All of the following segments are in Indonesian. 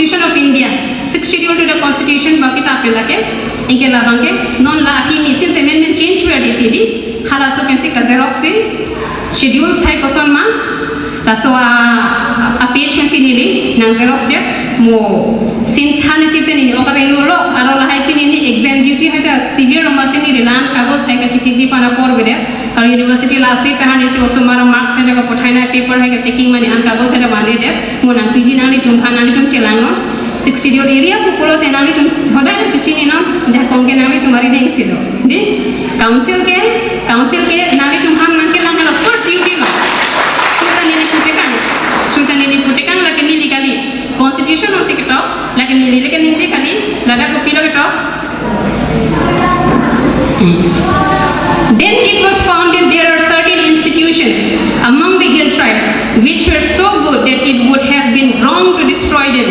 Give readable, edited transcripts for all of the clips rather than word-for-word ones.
Constitution of India 6 schedule to the Constitution baki tapelake inke labangke non la ki Mrs amendment change we aditi hala so pensi ka xerox si schedules hai koson ma laso a page pensi nili nang xerox je mo since hane site ni okare lolo aro la hai pini ni exam duty hata severe masini rilan kagos hai ka chithiji pana por bide kar university last day tahani se osomara marks se ka pothaina paper hai ka checking mani an kagos hata mane de mo nang pg nang ni tum phanani tum chelango 6 schedule area pukulo tenali tum thoda na suchini no ja konge nang ni tumari deng silo di council ke nang ni tum han nang ke nang la first duty no chuta ni putekan la ke ni legally constitution of sikito la ke ni lekin ni je kali lada ko pilo ke Then it was found that there are certain institutions among the hill tribes which were so good that it would have been wrong to destroy them.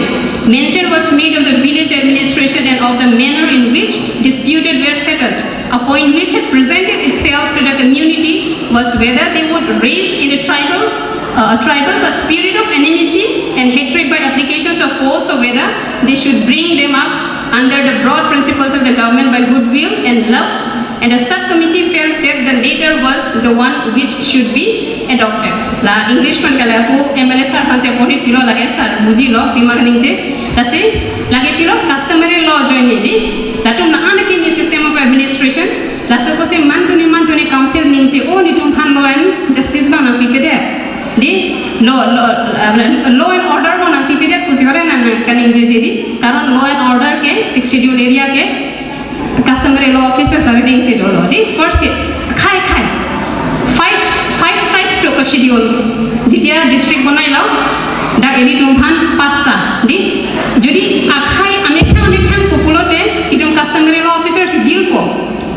Mention was made of the village administration and of the manner in which disputed were settled. A point which had presented itself to the community was whether they would raise in the tribals a spirit of enmity and hatred by applications of force, or whether they should bring them up under the broad principles of the government by goodwill and love. And the subcommittee felt that the latter was the one which should be adopted. La English man kala who MLA sir hanse pori pilo lage sir buji lo pimag ningje tase lage pilo customary law join di latum na anati mi system of administration la so ko se mantuni council ningje o ni tum han law and justice ba na pipede di law and order ba na pipede pusigore na kaningje di karon law and order ke 6 schedule area ke customary law officers are reading it all di first ke khai five types to schedule jitia district banai lao da eri tumhan pasta di jodi akhai amethang populote idum customary law officers deal ko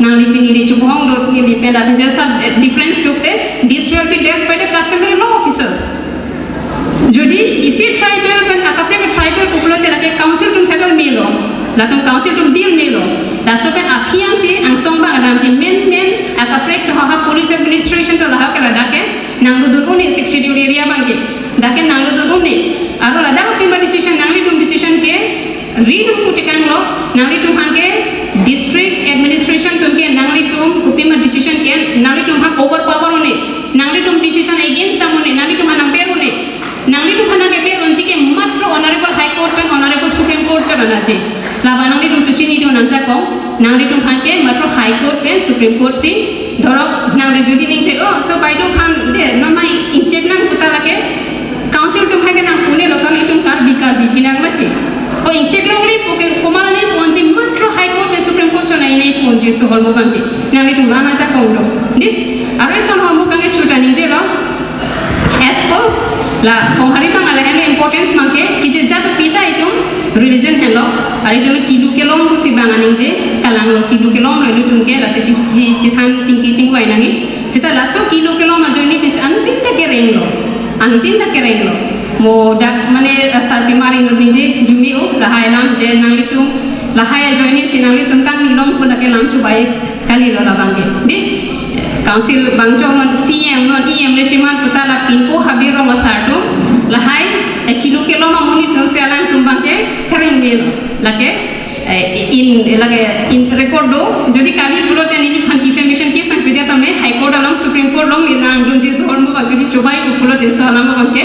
nang lipini di chubuhong do ni pela just difference tokte this will be dealt by the customary law officers jodi isi tribal kan akapre ka tribal populote la ke council tum settle melo la tum council tum deal melo da so kan akhian si angsong ba adam ji men akapre to ha police administration to la kala dake nanglu duruni 6 schedule area bangi dake nanglu duruni aro la da pima decision nangli tum decision ke read putekan lo nangli tum hanke district administration tum ke nangli tum kupima decision ke nangli tum ha overpower one nangli tum decision against tamone nangli tum hanang berune nangli tum hanang ke ronji ke matro honorable high court pen honorable supreme court chalana je la banangli tum chuchini tum nangja ko nangli tum hanke matro high court pen supreme court si ধরক নাংলে যদি নিংছে ও so BeiDou fun দে নমাই ইনচেক নাং পুতা লাগে কাউন্সিল তুম হাগে নাং পুনে লোকাল ইতুম কার বিকিনাং মাটি ও ইনচেক লংলি পোকে কোমারানি পঞ্জি মাত্র হাই কোর্ট বে সুপ্রিম কোর্ট চনাই নাই পঞ্জি সহল মোবাংতি নাংলি তুম রানা যা কংলো দি আর এসন হল মোবাংগে চুটা নিংজে ল এসপো লা হংহারি পাং আলা হেলো ইম্পর্টেন্স মাংকে কি যে জাত পিতা ইতুম religion hello ari tume kidu kelong ko si banga ningje kalang lo kidu kelong lo lutung ke la se chithan chingki chingwai nangi sita laso kidu kelong ma joini pis antin ta kereng lo mo dak mane sarpi maring lo ningje jumi o lahai lam je nangli tum lahai joini si nangli tum kang nilong pula ke lam chubai kali lo la bangke di council bangchong non cm non em le chiman putala pinpo habiro masartu lahai kilo kilo ma moni tum se alang tum bangke kering melo lake in record do jodi kali pulote ni fan defamation case nang vidya tamne high court along supreme court long ni nang dunji zormo ba jodi chobai ko pulote so alam bangke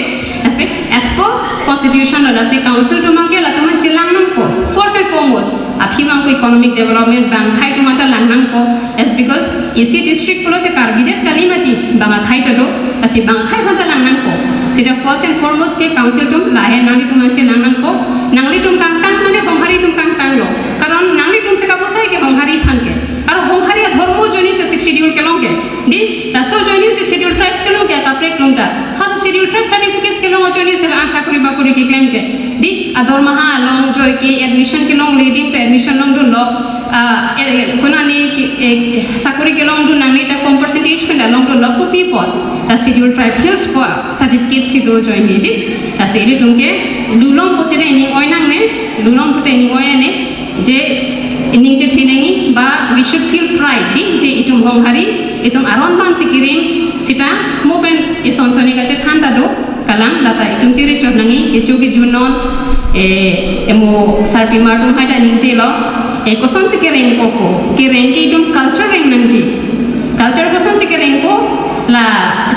ase as per constitution la se council to mangke la tuma chilang nam ko first and foremost aphimang ko economic development bang khai to mata langnam ko as because isi district pulote karbidet kalimati banga khai to do asi bang khai mata langnam ko sida first and foremost ke council tum lahe nangli tum anche langnam ko nangli tum kangtang mane honghari tum kangtang lo karon nangli tum se ka bosai ke honghari phanke aro honghari dharmo joni se 6 schedule ke long ke di raso joni se schedule tribes ke long ke ka prek tum ta ha schedule tribe certificates ke long joni se ansa kuri ba kuri ke claim ke di ador maha long joy ke admission ke long leading to admission long do lo kunani sakuri ke long do nangli ta com percentage pen long do lo ko people the schedule tribe hills for certificates ke do join di ase ri tum ke lulong posire ni oinang ne lulong pute ni oyane je ning je thinengi ba we should feel pride di je itum honghari itum aron ban sikirim sita moben isonsoni kache thanda do kalang lata itung ciri cok nangi kecuki junon emo sarpi martum hai ta ningji lo koson si kereng poko kereng ki itung culture reng nangji culture koson si kereng po la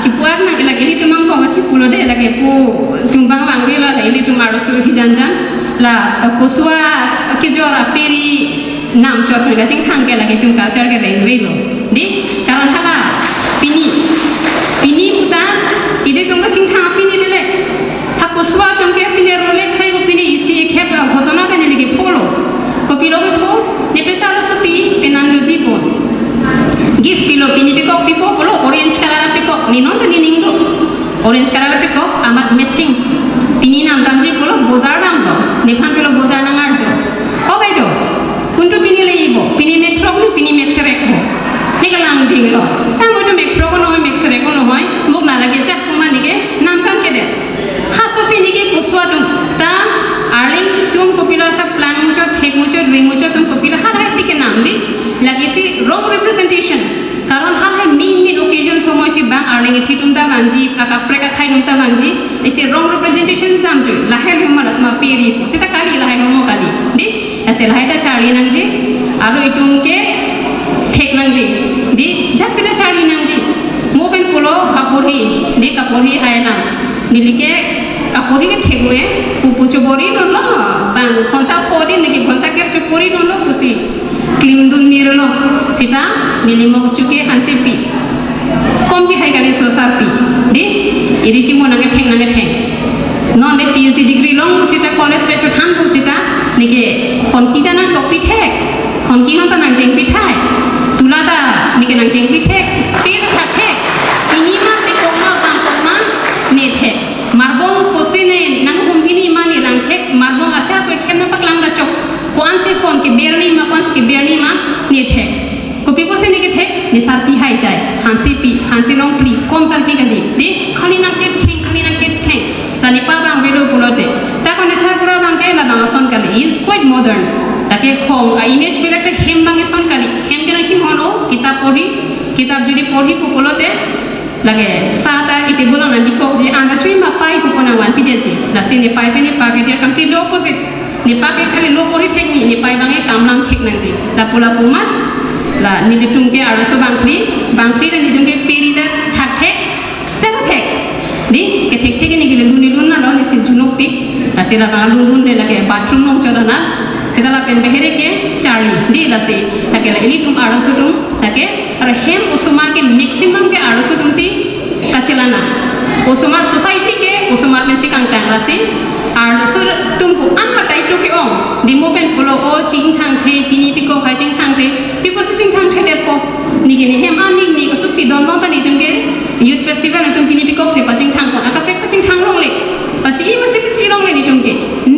cipuak nang ilag ili tumang po cipulo de lagi pu tumbang bang wila la ili tumaro suru hijanjan la kosua kejora peri nam cor ka jing thang ke lagi tum culture ke reng rilo di karon hala pini puta ide tum ka jing thang pini dele hakoswa tum ke pini rolex sai ko pini isi khep la ghotona ka ni lagi polo ko pilo ke pho ne pesaro sopi penan loji po gift pilo pini piko pipo polo orange color piko ni non ta ni ninglo orange color piko amat matching pini nam damji polo bozar dam lo ne phan pilo bozar na ngarjo o baido kuntu pini le ibo pini metro ni pini mexerek ho ni kalang ding lo ta mo to metro ko no mexerek ko no hoy muk na lagi chak kuma ni ke nam kan ke de ha so pini ke kuswa tum ta arling tum ko pilo sa plan mucho thek mucho ring mucho tum ko pilo ha hai si ke nam di lagi si wrong representation karon ha hai main occasion somoy si bang arling thi tum ta bangji aka preka khai tum ta bangji isi wrong representations dam jo lahel humarat ma peri ko sita kali lahel homo kali di ase lahel ta chali nangji aro itum ke thek nangji di japira chali nangji moben polo kapori di kapori hai nam nilike kapori ke thegwe pupu chobori dolo bang khonta pori niki khonta ke chopori dolo pusi klimdun mirlo sita nilimo suke hansepi kompi hai kali sosapi di iri chimo nange theng non de PhD degree long sita college le chothan pu sita nike khonti ta nang topi thek khonki non ta nang jeng pi thai tulada nike nang jeng pi thek pir tha thek inima te kokma bang kokma ne thek marbong kosine nang humpini mani lang thek marbong achar ko khenna paklang ra chok kwan se kon ke berni ma kwan se ke berni ma ne thek ko pipo se ne ke thek ne sar pi hai jai hansi long pli kom sar pi ka de khali nang ke theng tani pa bang bedo pulote ta ko ne sar pura bang ke la bang son kali is quite modern take khong a image bila te hem bang son kali hem ke na chi hono kitab judi pori ko pulote lage sata ite bola na because je anda chui ma pai ko pona wan pi de ji la se ne pai pe ne pa ke dia complete opposite ne pa ke khali lo pori thek ni ne pai bang e kamlam thek nang ji la pula puma la nilitum ke araso bangkri da nilitum ke peri da thak thek chak thek di ke thek thek ni gile lun na lo ni si junok pi la se la bang lun de la ke bathroom nong choda na se la pen behere ke charli di la se la ke la ilitum araso tum la ke ar hem usumar ke maximum ke araso tum si kachelana usumar society ke usumar men si kang tang la si araso tum ko an ma tai to ke ong di mo pen polo o ching thang the pini piko khai ching thang the pipo si ching thang the de po ni ke ni hem an ni ko su pi don don ta ni tum ke youth festival tum pini piko se pa ching thang ko aka prek pa ching thang rong le pa chi ma se chi rong le ni tum ke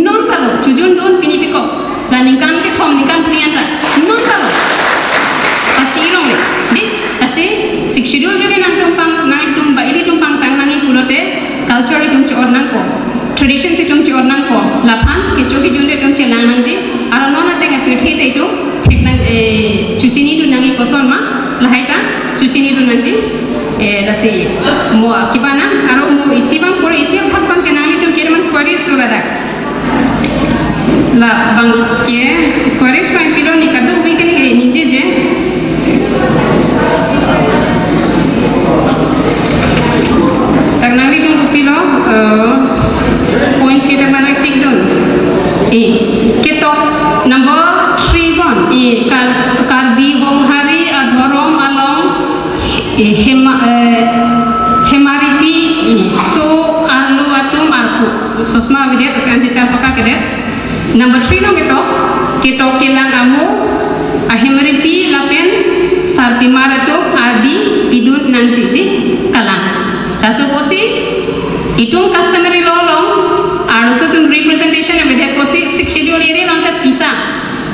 non ta lo chujun don pini piko la ning kan ke thom ni kan prian ta non ta lo pa chi rong le di ase sikshidul jodi nang tum ba ili tum pang tang nangi pulote culture tum chi or nang po tradition si tum chi or nang po la phan ke choki junde tum chi lang nang ji ara non na tenga pithi te tu thek nang chuchini du nangi koson ma la haita chuchini du nang ji la si mo kibana aro mo isi bang pore isi bhag bang ke nangi tum kerman queries tu la bang ke queries point pilo ni kadu bi ke ni nije je tak nangi tum pilo points kita mana tik dun ketok number 3 karbi hong hari adhorom along hemaripi so arlu atum arpu sosma vidya sanji chapaka kede number 3 no ketok kelang amu ahemaripi lapen sarpi maratum arbi pidun nangji di kalang kaso posi itum customary law long also tum representation of the posi 6 schedule area on the pisa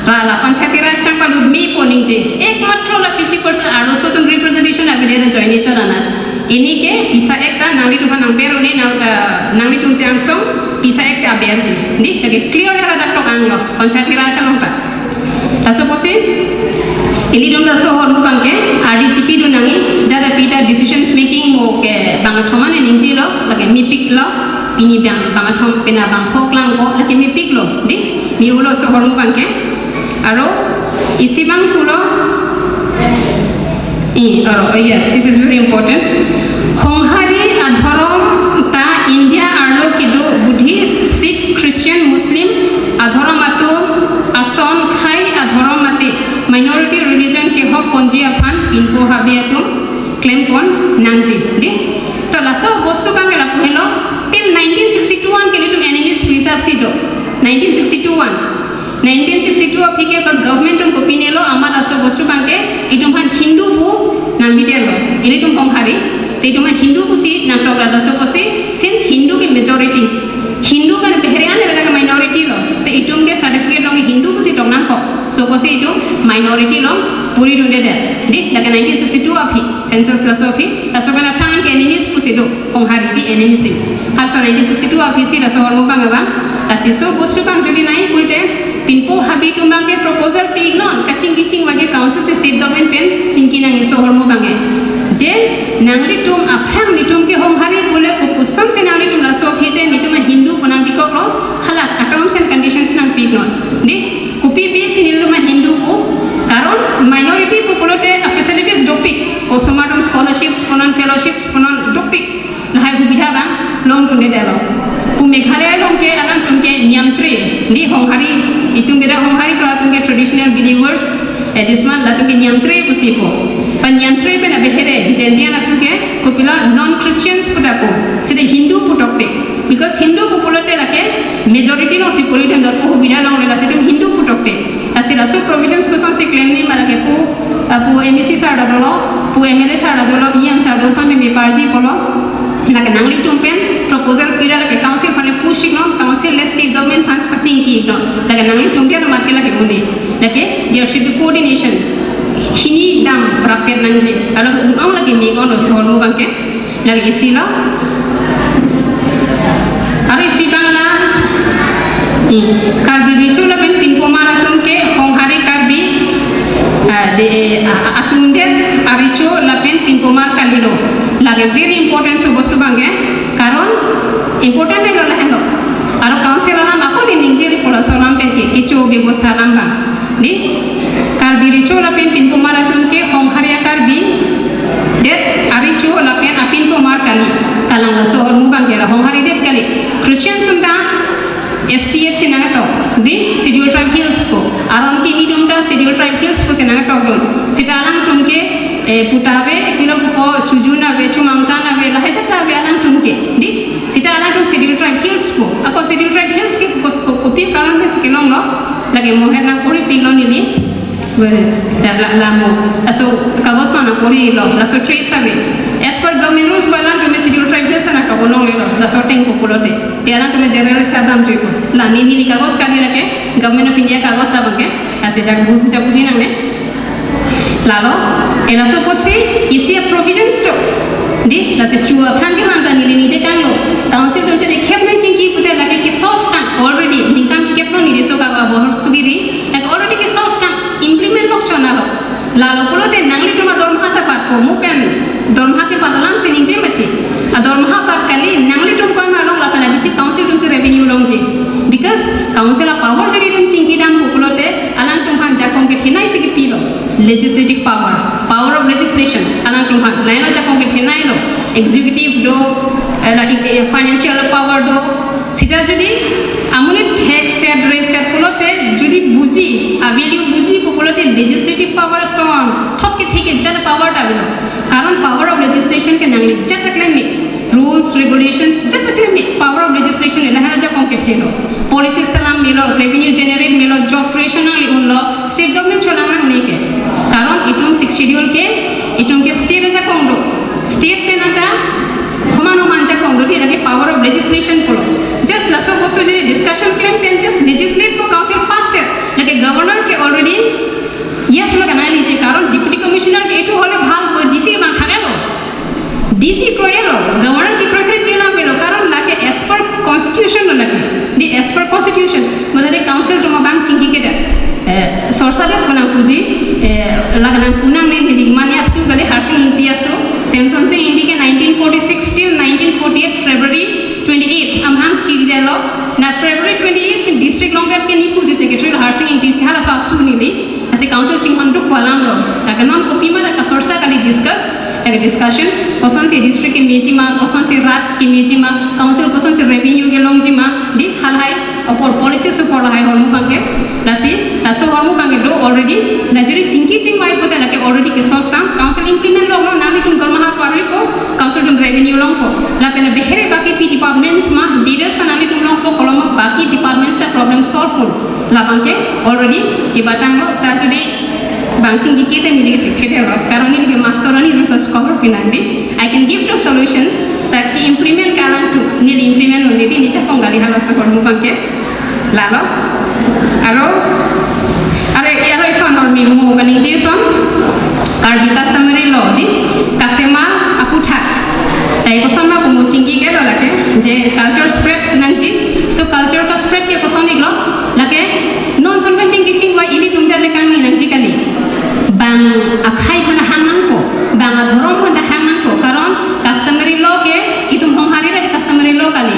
la panchayati raj tang palu mi poning je ekmatro la 50% also tum representation of the join each other ini ke pisa ekta nangli tu nang bero ni nangli tum se angsong pisa ek se aber je ni lagi clear era dak tok anglo panchayati raj nong ta kaso posi Ini dong laso hormu bangke, RDCP do nangi, jada pita decisions making mo ke bangathoma ne ningji lo, lagi mipik lo, pini bangathom pina bangkok lang ko, lagi mipik lo, di mi ulo so hormu bangke, aro isi bang kulo, yes, this is very important. Honghari adhorom ta India arlo kido Buddhist, Sikh, Christian, Muslim adhorom ato ason khai adhorom mate. Minority religion ke hok ponji aphan pinpo habiatum claim pon nangji di to laso bostu bang la pohelo till 1961 ke litum enemies pisap sido 1962 apike ba government tum kopinelo amar aso bostu bang ke itum han hindu bu nambidelo ilitum ponghari itum han hindu bu si natok la daso kosi since hindu ke majority hindu kan behrian la minority lo te itum ke certificate lo hindu bu si tongnam ko so kosi itu minority lo puri dunde de di daga 1962 api census la so api la so bana plan ke enemies pusido ponghari di enemies har so 1962 api si la so hormo banga bang la si so bostu bang jodi nai kulte pinpo habi tumbang ke proposal pig non kaching kiching wage council se state government pen chingki nang so hormo bange je nangli tum aprang ni tum ke honghari bole ko pusam se nangli tum la so api je ni tum hindu bana bikok lo halak terms and conditions nang pig non di kupi bi siniluma hindu ko karon minority populate facilities dopik o somatum scholarships ponon fellowships ponon dopik na hai subidha bang long tunde delo pu meghalaya long ke alang tumke nyamtre ni honghari itungera honghari pra tumke traditional believers edisman la tumke nyamtre pusipo pan nyamtre pe na behere jendia na tuke kopila non Christians putapo side hindu putokte because hindu populate lake majority no sipuri den dor ko subidha long la side hindu putokte asila so provisions ko son se claim ni malake pu MEC sarda dolo pu MLA sarda dolo EM sarda son me parji polo la ke nangli tumpen proposal pira la ke council phane pushing no council less state government phan paching ki no la ke nangli tumdia no matke la ke uni la ke there should be coordination hini dam rapet nangji ala ke unong la ke megon no sol mo bangke la ke isilo ari si bangla karbi bichula ben pinpo maratum ke honghari karbi de atunde aricho la pen pinpo mar kalilo lage very important so bostu bange karon important elo la hendo aro council ala mako ni ningjeli pola solam pen ke kicho ବ୍ୟବস্থা lamba di karbi richo la pen pinpo maratum ke honghari karbi det aricho la pen apin po mar kali talang la so mu bange la honghari det kali Christian sunda STH sinagato di schedule tribe hills ko aron ki midumda schedule tribe hills ko sinagato don sitalang tumke putabe pilo ko chujuna be chumangkana be lahajata be alang tumke di sitalang tum schedule tribe hills ko ako schedule tribe hills ke ko kopi karan be sikelong lo lagi moherna kuri pilon ini lamo aso kagos mana kuri lo laso trade sabe as per government rules balan tum schedule tribe hills na ko nong lo laso teng populote yaran tum general sabam joiko la ni kagos kali lake government of India kagos sabake ase jak buja buji nang ne lalo elaso potsi isi provisions to di lase chua phange mangka ni nije kanglo council to jodi khepme chingki pute lake ki soft kan already ningkan kepno ni deso ka bohor sugiri like already ki soft kan implement lok chonalo lalo polote nangli tuma dormha ta pat ko mupen dormha ke padalam se nije mati a dormha pat kali nangli tum ko ma long la pana bisi council tum se revenue long ji because council a power jodi tum chingki dam popolote alang tum phan jakong ke thinai se ki pilo legislative power of legislation alang tum phan laino jakong ke thinai lo executive do financial power do sita jodi amune tax set reset polote jodi buji value buji popolote legislative power son thok ke theke jana power ta bilo karon power of legislation ke nangli jata claim rules regulations jata claim power of legislation ela hana jakong ke thelo policy salam milo revenue generate milo job creation ali unlo state government cholana hone ke karon itum 6 schedule ke itum ke state ja kongdo state pe nata homano manja kongdo ti lage power of legislation polo just laso bosto jeri discussion claim pen just legislate for council pass there lage governor ke already yes laga na lije karon deputy commissioner ke etu hole bhal DC ban thagelo DC kroelo governor ki prokriya jela melo karon lage as per constitution lage di as per constitution modale council to ma bang chingi ke sorsare kunang puji laganang punang ne hiligmani asu gale harsing inti asu Samson se indi ke 1946 till 1948 February 28 amhang chiri delo na February 28 district longret ke ni puji secretary harsing inti se hala asu nili ase council chinghanduk balam lo aganon kopi mala ka sorsa kali discuss discussion koson si district ke meji ma koson si rat ke meji ma council koson si revenue ke longji ma di hal hai opor policy support hai hormu bangke nasi naso hormu bangke do already najeri chingki ching mai pota lake already ke solve tam council implement lo no nami tum dorma paroi ko council tum revenue long ko la pena behere baki p departments ma leaders tanali tum long ko koloma baki departments ta problem solve full la bangke already ke batang lo ta jodi bangching di kita milik cek lo karena ini master ni research cover pinandi I can give the solutions that ki implement kalang tu nil implement lo ni ni cakong gali halas hormu bangke lalo aro ison hormi mo ganing jason karbi customary law di kasema aputha tai ko sama ko chingi ke lo lake je culture spread nangji so culture ka spread ke ko soni lo lake non son ka chingi ching wa ili tum der le kang ni nangji kali bang akhai hona hanang ko bang adhorom hona hanang ko karon customary law ke itum hong hari re customary law kali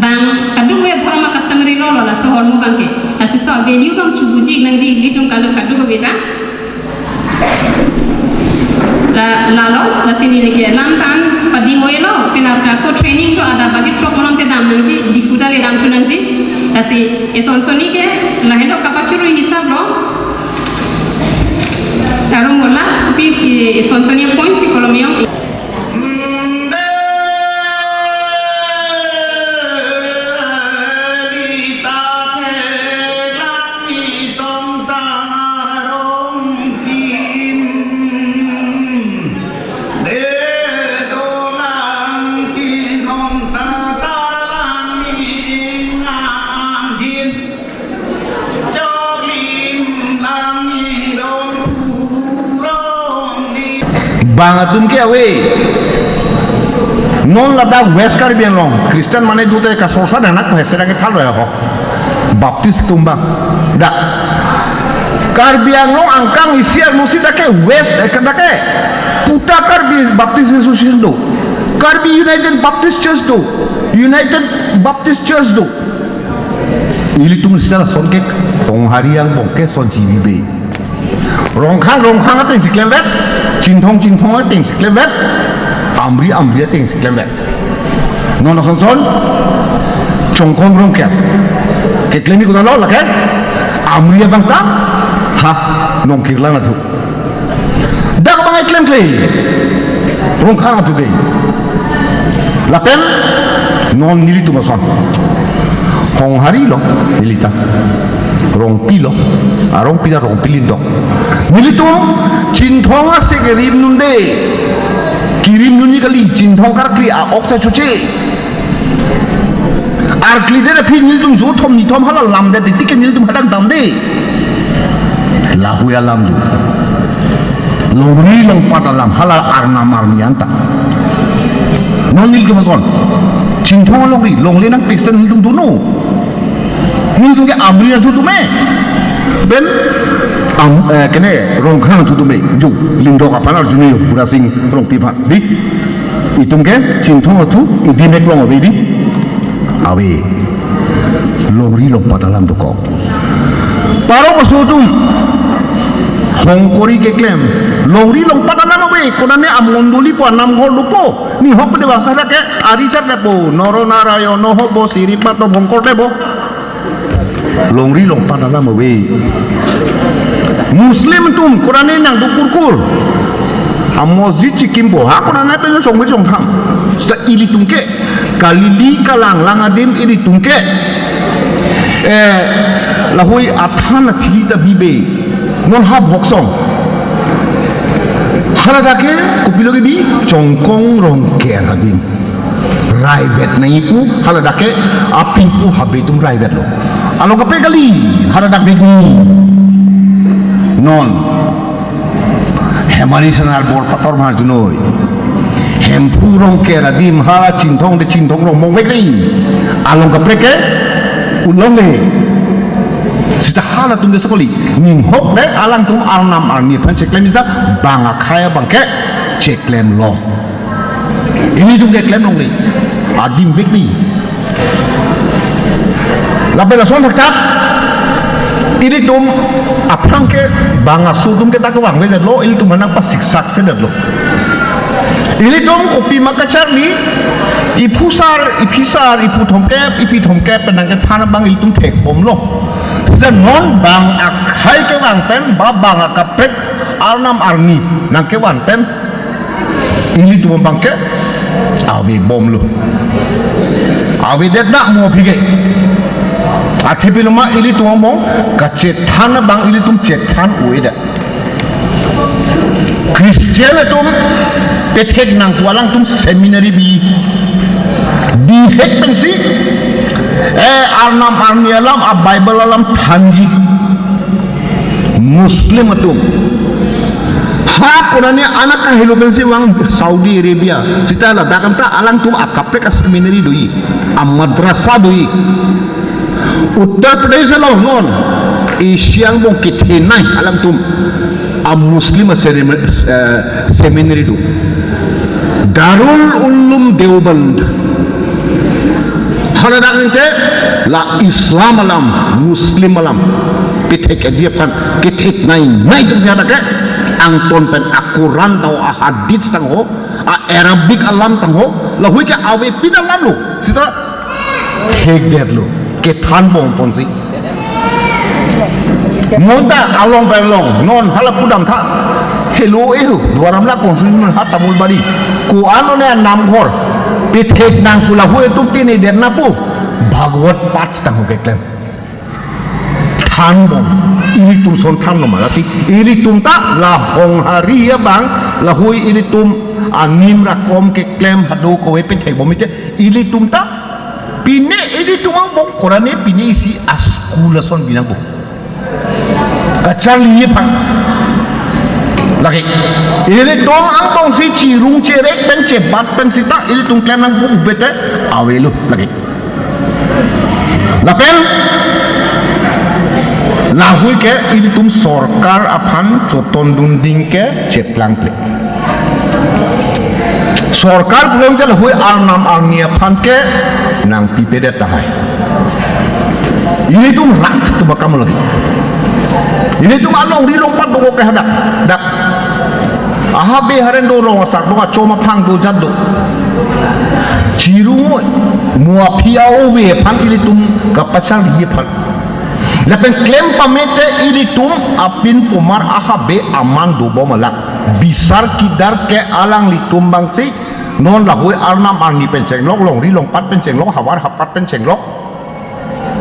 bang kadu we dhorma customary law la so hormu bangke asi so value bang chubuji nangji litum kalu kadu ko beta lalo la sini lagi lantan pading oilo penapta ko training lo ada budget shop monam te dam nangji difuta le dam tu nangji asi esonsoni ke lahendo kapasuru hisab lo Taruh molas tapi esonsoni point psikologi Bangatum ke awe non lada west Caribbean long Kristen mane dute ka sorsa danak hesera ke thalo ya ho baptis tumba da Caribbean long angkang isiar musi dake west dake puta Caribbean Baptist Association do Caribbean United Baptist Church do United Baptist Church do ili tum sala sonke tong hariang bongke son jibe rongkhang ating siklemet Cintong ating siklemet amri ating siklemet nona son congkong rongket ke klemi kuna lo lake amri abang ta ha nongkir lana tu dak bang klem klei rongkhang atu dei lapen non nili tu mason hong hari lo nilita rong pilo arong pila rong pilindo nilito cintonga se kirim nunde kirim nuni kali cintong karkli a okta chuche arkli de phi niltum jo thom ni thom hala lam de tiken niltum hadang dam de lahu ya lam du longri long patalam hala arna marmianta non nil kemason cintong longri nang kristen niltum dunu niltum ke amriya tu me ben kene rongkhang tu me ju lindo ka panar juni pura sing rong pipa di itum ke cintong tu idinek long awe di awe longri long patalam tu ko paro ko sotum hongkori ke klem longri long patalam awe konane amondoli po nam gol lupo ni hok de bahasa ke arisat lepo noro narayono hobo siripat to bongkor lebo longri long patalam awe Muslim tum Quran nang dukur masjid cikimbo ha Quran pe song be song tham sta ili tungke kalili kalang langadim ili tungke lahui athana chita bibe non ha boksong haradake kupiloge bi chongkong rong keradim private na ipu haladake apinku habe tum private lo alo kape kali haladak begni non hemari sanar bor pator mar junoi hempu rong kera dim hala cintong rong mong begni alo kape ke ulonge sita hala tum de sekali ning hok le alang tum arnam arni pan ceklem sita banga khaya bangke ceklem lo ini tum de klem long ni adim vek ni labe la son tak ini tum aprang ke banga sudum ke tak wang we lo ini tum manang pas siksak se lo ini tum kopi makachar ni ipusar ipi thomke penang ke thana bang iltum thek bom lo sida non bang akhai ke wang pen ba bang akapet arnam arni nang ke wan pen ini tum bang ke awi bom lo awi det na mo phige athe piluma ili tum mo ka cethana bang ili tum cethan uida Christian tum pethek nang walang tum seminary bi hek pensi arnam arni alam a bible alam thanji muslim atum ha kurani anak ka hilo pensi wang Saudi Arabia sita la dakanta alang tum akape ka seminary doi a madrasa doi Uttar Pradesh lo non Asian bong kithenai alang tum a muslim seminary do Darul Ulum Deoband hana dakante la Islam alam muslim alam pithek dia pan kithek nai tu jada ke angton pen akuran tau hadits tang ho Arabic alam tang ho la hui ke awe pinalam lo sita thek der lo ke than bong ponsi monta along pelong non hala pudam tha hello duaram la konsumen ha tamul bari ku ano ne nam ghor pithek nang pula hui tu tini der na pu bhagwat pat tang ho keklem than bong ini tum son than no malasi ini tum ta la hong hari ya bang la hui ini tum anim ra kom keklem hadu ko we pithek bom ite ini tum ta pine ini tum bong korane pine isi askula son binang ko kachal ye pan lagi ini dong ang tong si cirung cerek pen cepat pen sita ini tung kenang bu bete awelu lagi lapen lahui ke ini tum sorkar aphan coton dunding ke ceplang ple sorkar belum jal hui arnam arni aphan ke nang pipede tahai ini tum rak tu bakam lagi ini tu along di lompat dong ke hadak dak aha be haren do rong sak do choma phang do jad do chiru mua phiao we phan ili tum kapachal hi phan lapen claim pamete ili tum apin pumar aha be aman do bomala bisar kidar ke alang li tum bangsi non la hoi arnam arni penceng lok long ri long pat penceng lok hawar hapat penceng lok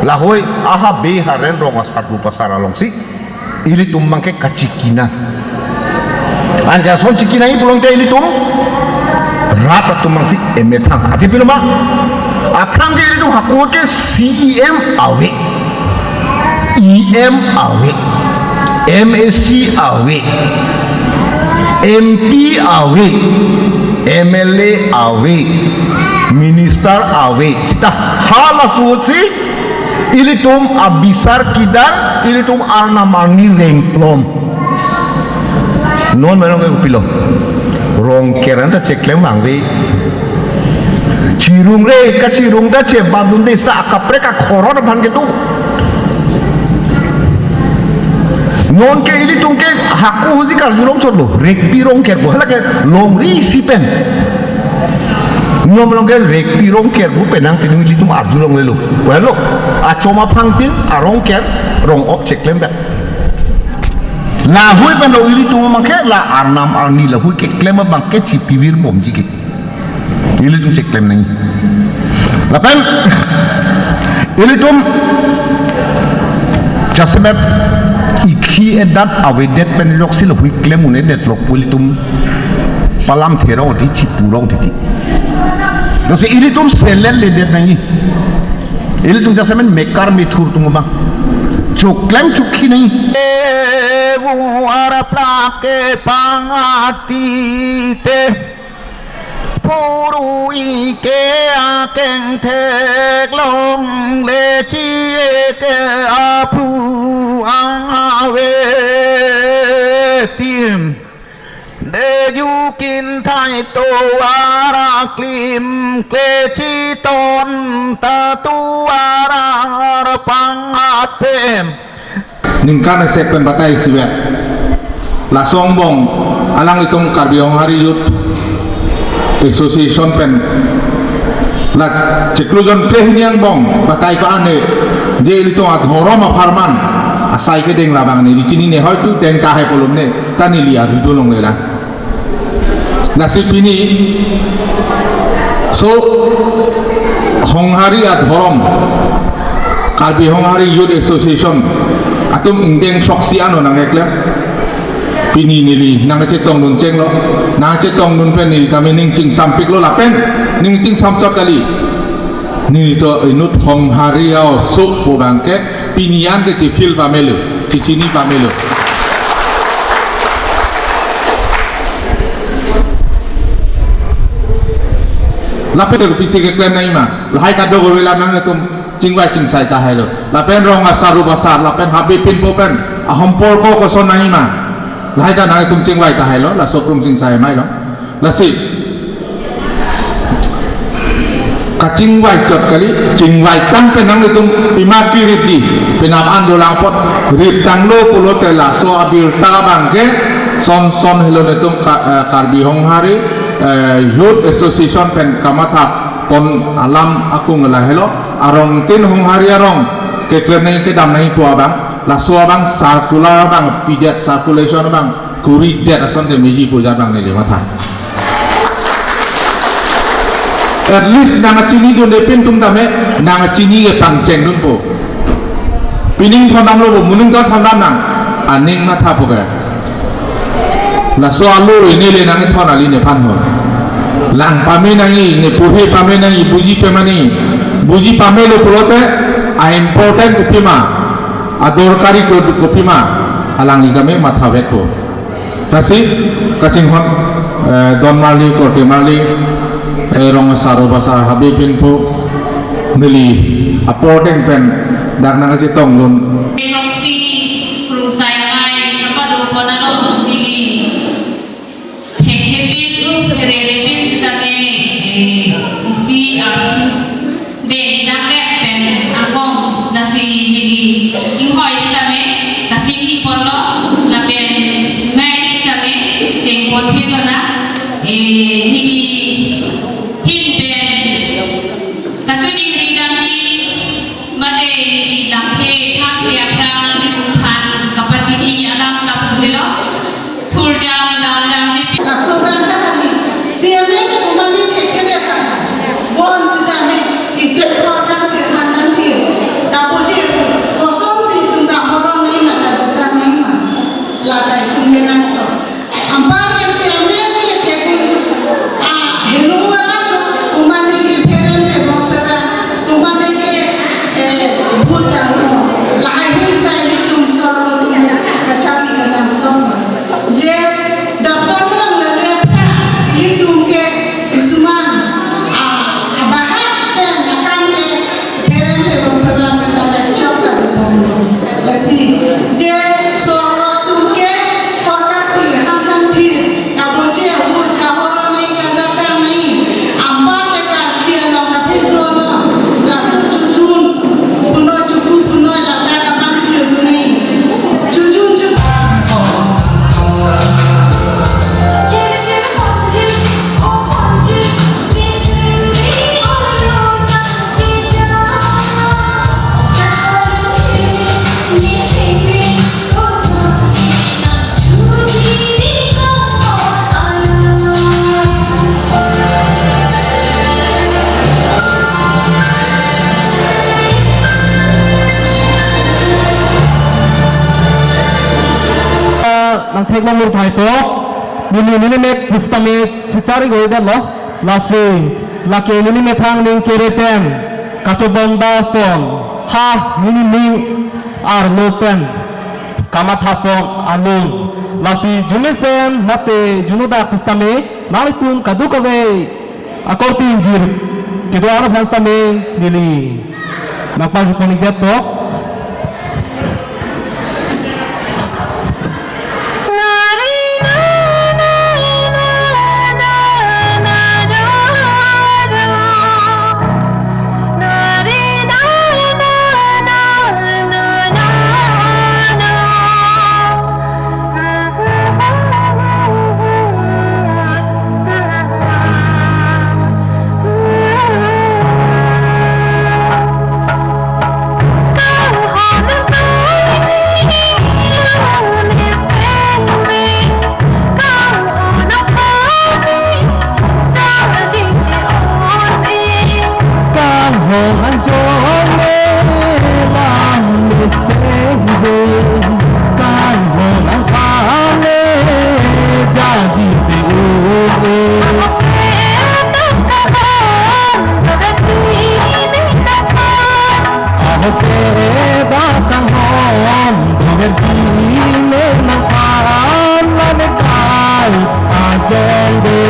la hoi aha be haren rong sak do pasara long si ili tum bangke kacikina anja son cikina ini pulang ke ili tum rata tum mangsi emetang ati piluma apang ke ili tum hakku ke CEM awe EM awe MSc awe MP awe MLA awe minister awe sita hala suci ili tum abisar kidar ili tum arna mani rengplom non menong ke upilo rong keran ta ceklem mangwe cirung re ka cirung da ce badun de sa akapre ka khoron ban ke tu non ke ili tung ke hakku huzi kar jurong chotlo rek pirong ke ko hala ke long ri sipen nom long ke rek pirong ke bu penang pinung ili tum arjulong lelo welo a choma phangtin arong ke rong op ceklem ba la hui pen lo ili tu mangke la arnam arni la hui ke klem bangke ci pivir bom ji ke ili tu cek klem nai la pen ili tum jasebet ikhi edat awedet pen lok sil hui klem une det lok ili tum palam thero di ci purong ti lo se ili tum selen le det nai ili tum jasebet mekar mithur tum ba choklem chukhi nahi buar plake pangati te purui ke akeng thek long le chi ke apu tim để du kín thay tô ara klim kle chi ton ta tu ara pang atem ningkan sek pen batai siwet la songbong alang itong Karbiong Hari Youth Association pen la ceklujon prehiniang bong batai pa ane je itong at horoma farman asai ke deng labang ni di sini ne hoitu deng tahe polum ne tani liar hidulong le la nasib ini so honghari at horom Karbiong Hari Youth Association atum indeng soksi ano nang ekle pini nili nang cetong nun ceng lo nang cetong nun pen ni kami ning cing sampik lo lapen ning cing samsot kali ni to inut hong hariao sup po bangke pinian ke cipil pamelu cicini pamelu lapen do pisi ke klem nai ma lahai kado go wela nang tum cingwai cing sai ta hai lo lapen rong asaru basar lapen habipin popen ahompor ko ko sonai ma lahai da nang tum cingwai ta hai lo la soprum sing sai mai lo la si ka cingwai jot kali cingwai tang pe nang tum pimaki riti penapan do langpot rit tang lo pulo te la so abil ta bangke son son helo tum Karbiong Hari Youth Association pen kamatha pon alam aku ngelah helo arong tin hong hari arong ke klenai ke dam nai tua bang la so bang circular bang pidet circulation bang kuri det ason te meji puja bang ne matha at least nang chini do ne pin tum dame nang chini ke pang cheng dun po pining thonam lo munung ka thonam nang aning matha po ga la so alu ini le nang thonali ne phan ho lang pame nai ne puhe pame nai buji pemani buji pame lo pulote a important kupima adorkari kupima alang ligame matha veko nasi kacing hon don mali korte mali rong saro basar habibin po nili important pen dak nang sitong lun Proxy Krusai Mai Kapado Ponano Dili Hekepin Repin Sitame isi aku de nangke pen akong nasi jadi invoice sitame kacing di pono lapen mai sitame jengpon pinona nili hin pen kacuni geridanji mate nili lakhe thakhe aprang di kumpan kapaciti alam kapulelo thurjam damjam ji La sobranta kami, siapa yang kembali ke kereta, bon sidame itu program kerana fir, tahu je, kosong si tunda horong ni nak cerita ni mah, lada itu menang so. Ampar yang siapa yang kekun, hello orang, tumane ke peren ke bopera, tumane ke buta, lahai hui saya ni tum soro tumne kacami kenang so. Je daftar ulang lalapra ini tumke isuman abahat pen akam ke peren ke bopera mentale chokta bondo lasi je soro tumke korkat phi hamkan phi kaboje umut kahoro nei kazata nei amba ke ka phi la ka phi zolo la so chujun puno chuku puno la ta ka ban phi nei chujun chuku nang thek mang thai to ni me pustame sicari go da lo lasi lake ni me thang ning kereten kachobong da pon ha ni ar lopen kamatha pon alung lasi junesen nate junuda pustame nalitum kadu kave akorti jir kedo ana pustame nili nakpa juponi gatto Nari Berdile mengkalan kai ajende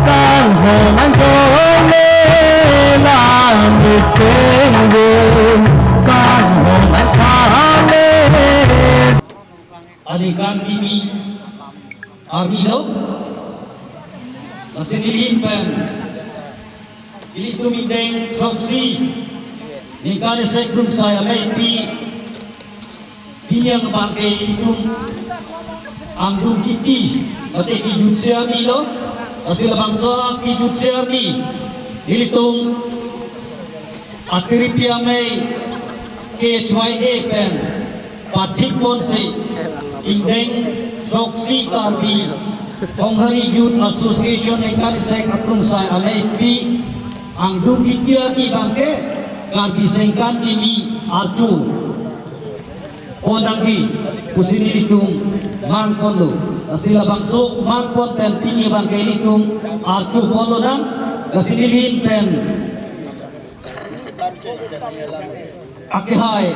kan homan jole lang sengge kan homan kale Adikan kimi Armino Nasinilin pen Ili tumindeng Troksi Nikane sekrum saya maybe Binyang bangkay itong Anggung kiti Pati kijudsyari lo Kasi labangsa kijudsyari Ilitong Atiripya may KHYA pen Patik Ponsi Indeng Troksi Karbi Konghari Youth Association Nikane sekrum saya maybe Anggung kiti ari bangkay Karbi sengkan ini arju Onangki kusini itung mangkondo asila bangso mangkon pen pini bangkai itung arju kondo nang kasinilin pen akihai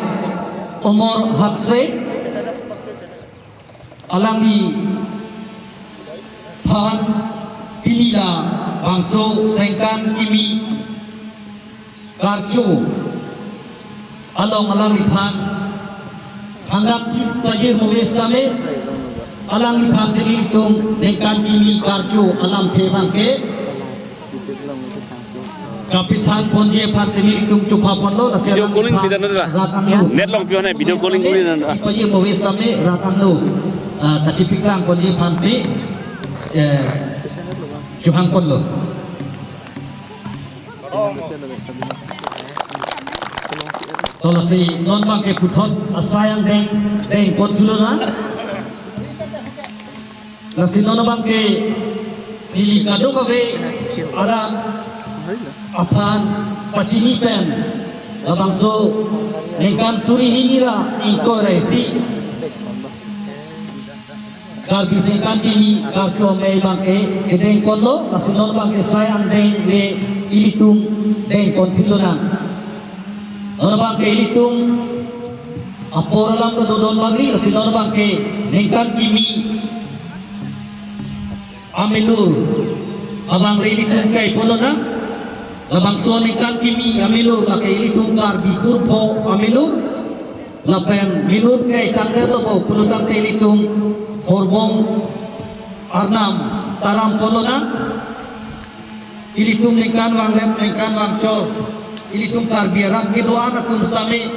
umur hakse alangi than pilila bangso sengkan kimi karju along alangi than Handak pajir mawis kami alang ipang silitum dekan kimi karju alam tebang ke kapitan ponje pang silitum cupa pondo video calling tidak ada net long pion video calling ini ada pajir mawis kami rakam lu kacipikang ponje pang si cuhang pondo Kalau si non bangke putot asayang deng pot dulu na, nasi non bangke pilih kado kafe ada apan pacini pen, labang so nekan suri hinira iko resi, kal bisekan kini kal comei bangke kedeng kondo nasi non bangke sayang deng le ilitung deng pot dulu na. Orang bangke hitung apor alam ke dodon bagi sinar bangke nengkan kimi amelur abang rili tungkai polo na labang so nengkan kimi amelur lakai hitung kar di kurpo amelur lapen milur kai tangga to po puluh tangga hitung horbong arnam taram polo na hitung nengkan wang lep nengkan wang cor Ili tungkar biarak ke doa rakun sami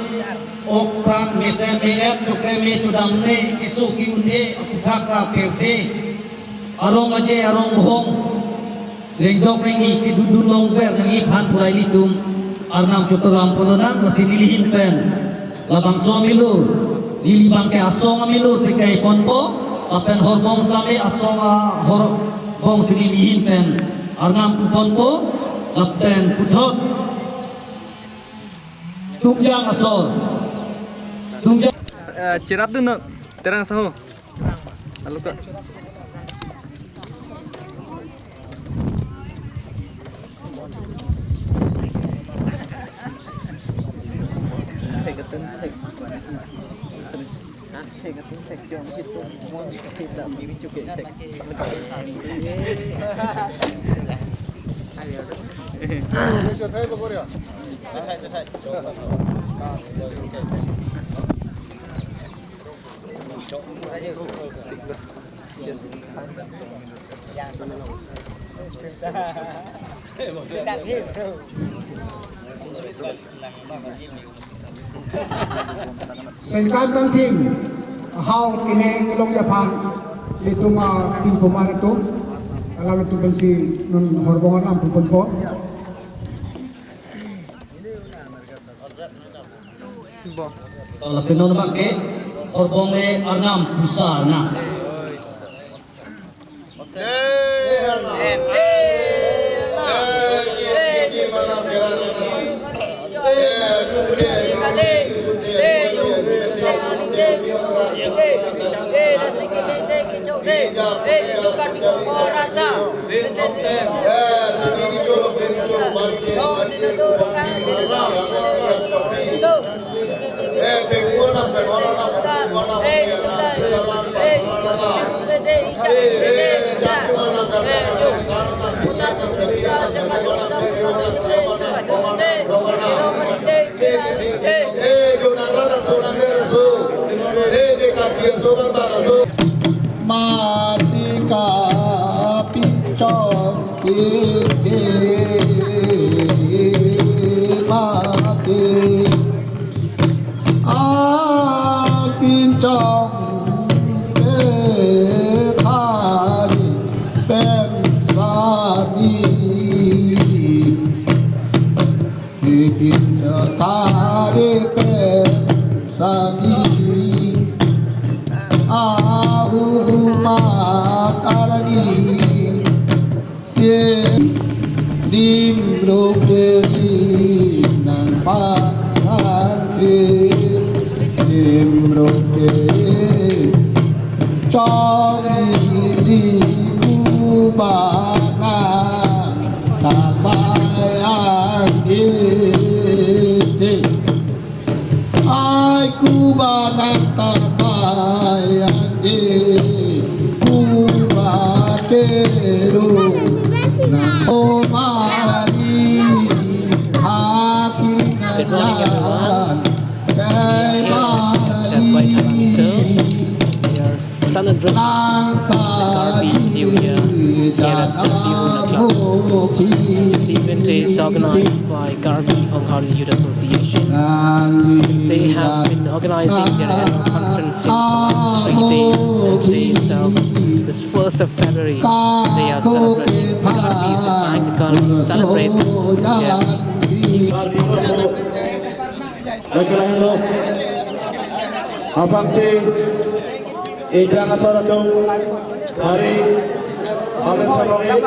okran meseme chokre me chudamne isu kiunde uthaka perte arong aje arong hong rengjok rengi ki dudun long ber ngi phan purai litum arnam chotoram polona kasinilihin pen labang somilu lili bangke asong amilu sikai ponpo apen horbong sami asong hor bong sinilihin pen arnam ponpo apen puthot Tungjang asal, tungjang. Cirap tu nak terang sahu. Lalu kak. Sengkan penting hau kini kelong Japan itu mah tim pemain itu kalau itu bensi non horbongan am pun po kalau sinon bangke horbonge arnam besar na Matika pichong kike mati pichong ke thari pen sani pincha thari pen sani Makarani Sie Dim Rokeri Nang Pakari Dim Rokeri Chori Si Kubana Tabai Angge Ai Kubana Tabai Angge Kubateru Namo Mari Hakinayan Kay Mari Celebrate Garbi New Year here at Santiago Club. This event is organized by Garbi Honghari Youth Association. They have been organizing their annual conference since the last 3 days, and today itself, this 1st of February, they are celebrating Garbi, so trying to Garbi celebrate Ijang asal dong hari habis kemarin.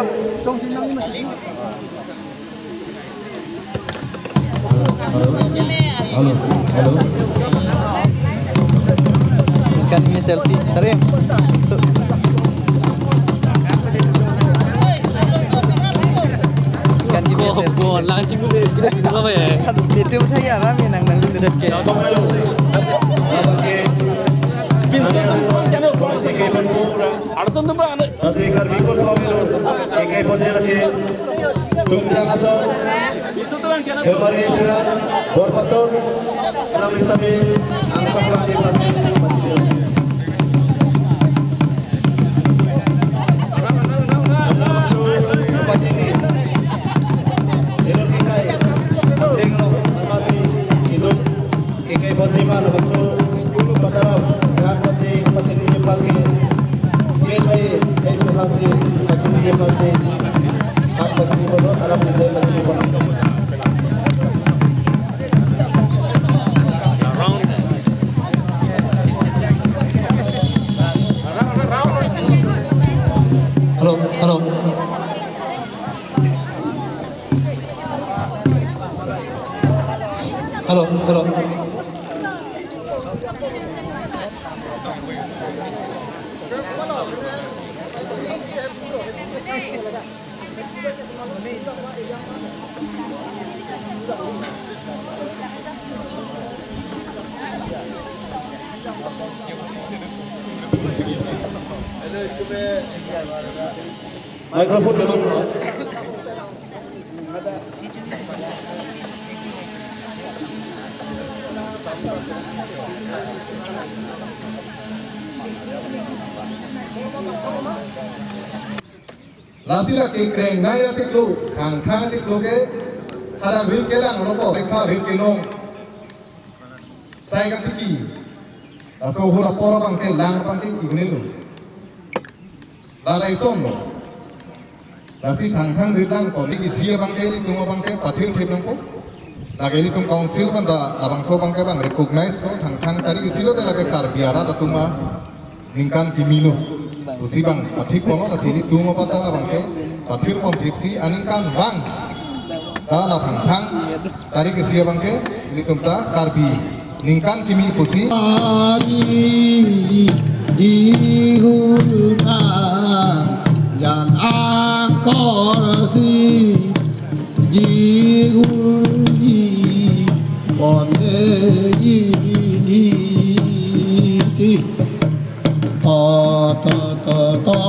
Halo. Ikan ini selfie, sering. Ikan ini selfie. Buồn lang chứ cũng không phải. Itu saya ya ramai nang dekat ke. Halo, halo. Halo, halo. Mikrofon belum. Lasila keng naya tiklu, kang tiklu ke, hadang bil kelang lopo, ekha bil kelong, saya kat piki, aso hura pora bangke lang bangke ignilu, lalai som, lasi kang rilang ko, niki sia bangke ni tunggu bangke pathir thip nangko, lagi ni tung council banda labang so bangke bang recognize ko, kang tadi silo de lagi kar biara datuma ningkan kimilo. Usi bang pathik kono la sini tungo pata la bangke pathir pom tipsi aningkan bang ta la thang tarik sia bangke ini tumta karbi ningkan kimi pusi ani dihuna jan angkorsi dihuni pone ini ti ta ta ta ta